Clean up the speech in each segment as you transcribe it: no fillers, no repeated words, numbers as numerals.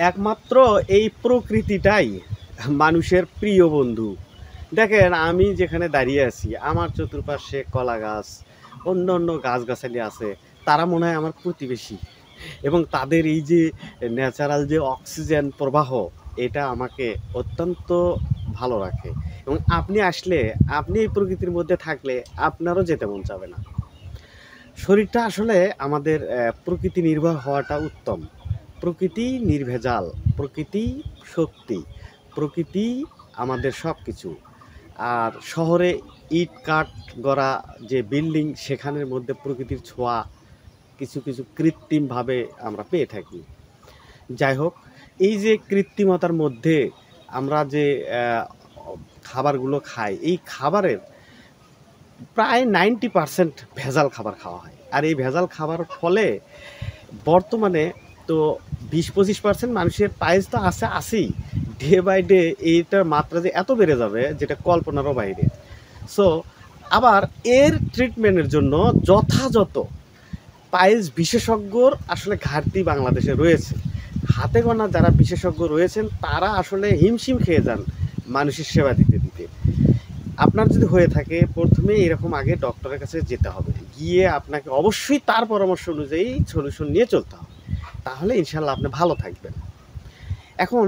একমাত্র এই প্রকৃতিটাই মানুষের প্রিয় বন্ধু। দেখেন আমি যেখানে দাঁড়িয়ে আছি আমার চতুর্পাশে কলা গাছ, অন্য অন্য গাছগাছালি আছে। তারা মনে হয় আমার প্রতিবেশী, এবং তাদের এই যে ন্যাচারাল যে অক্সিজেন প্রবাহ, এটা আমাকে অত্যন্ত ভালো রাখে। এবং আপনি আসলে, আপনি এই প্রকৃতির মধ্যে থাকলে আপনারও যেতে মন চাবে না। শরীরটা আসলে আমাদের প্রকৃতি নির্ভর হওয়াটা উত্তম। প্রকৃতি নির্ভেজাল, প্রকৃতি শক্তি, প্রকৃতি আমাদের সব কিছু। আর শহরে ইট কাঠ গড়া যে বিল্ডিং, সেখানের মধ্যে প্রকৃতির ছোঁয়া কিছু কিছু কৃত্রিমভাবে আমরা পেয়ে থাকি। যাই হোক, এই যে কৃত্রিমতার মধ্যে আমরা যে খাবারগুলো খাই, এই খাবারের প্রায় 90% ভেজাল খাবার খাওয়া হয়। আর এই ভেজাল খাবার ফলে বর্তমানে তো 20-25% মানুষের পায়েস তো আছেই, ডে বাই ডে এইটার মাত্রা যে এত বেড়ে যাবে যেটা কল্পনারও বাইরে। সো আবার এর ট্রিটমেন্টের জন্য যথাযথ পায়েস বিশেষজ্ঞর আসলে ঘাটতি বাংলাদেশে রয়েছে। হাতে গোনা যারা বিশেষজ্ঞ রয়েছেন তারা আসলে হিমশিম খেয়ে যান মানুষের সেবা দিতে দিতে। আপনার যদি হয়ে থাকে, প্রথমে এরকম আগে ডক্টরের কাছে যেতে হবে, গিয়ে আপনাকে অবশ্যই তার পরামর্শ অনুযায়ী সলিউশন নিয়ে চলতে হবে, তাহলে ইনশাল্লাহ আপনি ভালো থাকবেন। এখন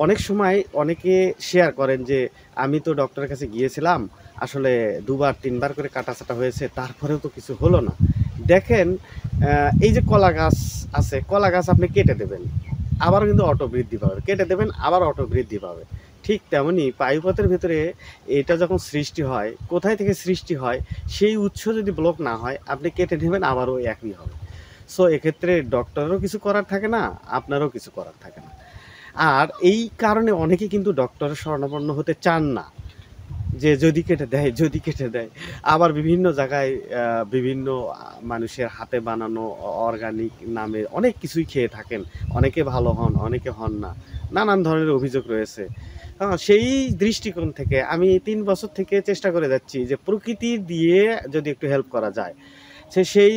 অনেক সময় অনেকে শেয়ার করেন যে আমি তো ডক্টরের কাছে গিয়েছিলাম, আসলে 2-3 বার করে কাটাছাটা হয়েছে, তারপরেও তো কিছু হলো না। দেখেন, এই যে কলা গাছ আছে, কলা গাছ আপনি কেটে দেবেন, আবার কিন্তু অটো বৃদ্ধি পাবে, কেটে দেবেন আবার অটো বৃদ্ধি পাবে। ঠিক তেমনই পায়ুপথের ভেতরে এটা যখন সৃষ্টি হয়, কোথায় থেকে সৃষ্টি হয় সেই উৎস যদি ব্লক না হয়, আপনি কেটে নেবেন আবারও একই হবে। সো এক্ষেত্রে ডক্টরেরও কিছু করার থাকে না, আপনারও কিছু করার থাকে না। আর এই কারণে অনেকে কিন্তু ডক্টরের শরণাপন্ন হতে চান না, যে যদি কেটে দেয়, যদি কেটে দেয়। আবার বিভিন্ন জায়গায় বিভিন্ন মানুষের হাতে বানানো অর্গানিক নামে অনেক কিছুই খেয়ে থাকেন। অনেকে ভালো হন, অনেকে হন না। নানান ধরনের অভিযোগ রয়েছে। সেই দৃষ্টিকোণ থেকে আমি ৩ বছর থেকে চেষ্টা করে যাচ্ছি যে প্রকৃতি দিয়ে যদি একটু হেল্প করা যায়। সেই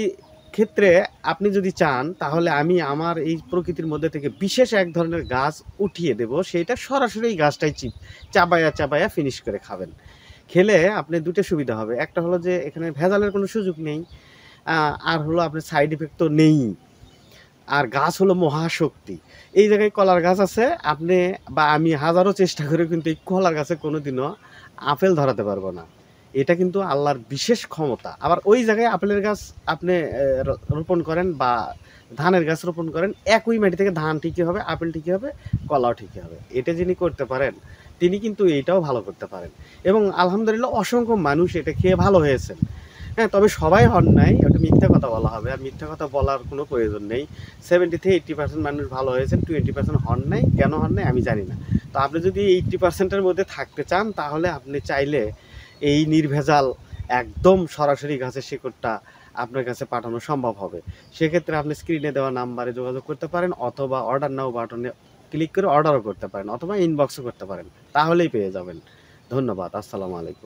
ক্ষেত্রে আপনি যদি চান, তাহলে আমি আমার এই প্রকৃতির মধ্যে থেকে বিশেষ এক ধরনের গাছ উঠিয়ে দেব। সেইটা সরাসরি এই গাছটাই চাবায়া চাবায়া ফিনিশ করে খাবেন। খেলে আপনি ২ টা সুবিধা হবে। একটা হলো যে এখানে ভেজালের কোনো সুযোগ নেই। আর হলো আপনার সাইড ইফেক্ট তো নেইই। আর গাছ হলো মহাশক্তি। এই জায়গায় কলার গাছ আছে, আপনি বা আমি হাজারো চেষ্টা করেও কিন্তু এই কলার গাছে কোনোদিনও আপেল ধরাতে পারবো না। এটা কিন্তু আল্লাহর বিশেষ ক্ষমতা। আবার ওই জায়গায় আপেলের গাছ আপনি রোপণ করেন বা ধানের গাছ রোপণ করেন, একই মাটি থেকে ধান ঠিকই হবে, আপেল ঠিকই হবে, কলাও ঠিকই হবে। এটা যিনি করতে পারেন, তিনি কিন্তু এইটাও ভালো করতে পারেন। এবং আলহামদুলিল্লাহ অসংখ্য মানুষ এটা খেয়ে ভালো হয়েছেন। হ্যাঁ, তবে সবাই হন নাই, ওটা মিথ্যা কথা বলা হবে। আর মিথ্যা কথা বলার কোনো প্রয়োজন নেই। 70-80% মানুষ ভালো হয়েছেন, 20% হন নাই। কেন হন নাই আমি জানি না। তো আপনি যদি 80% এর মধ্যে থাকতে চান, তাহলে আপনি চাইলে এই নির্ভেজাল একদম সরাসরি গাছের শিকড়টা আপনার কাছে পাঠানো সম্ভব হবে। সেক্ষেত্রে আপনি স্ক্রিনে দেওয়া নাম্বারে যোগাযোগ করতে পারেন, অথবা অর্ডার নাও বাটনে ক্লিক করে অর্ডারও করতে পারেন, অথবা ইনবক্সও করতে পারেন। তাহলেই পেয়ে যাবেন। ধন্যবাদ। আসসালামু আলাইকুম।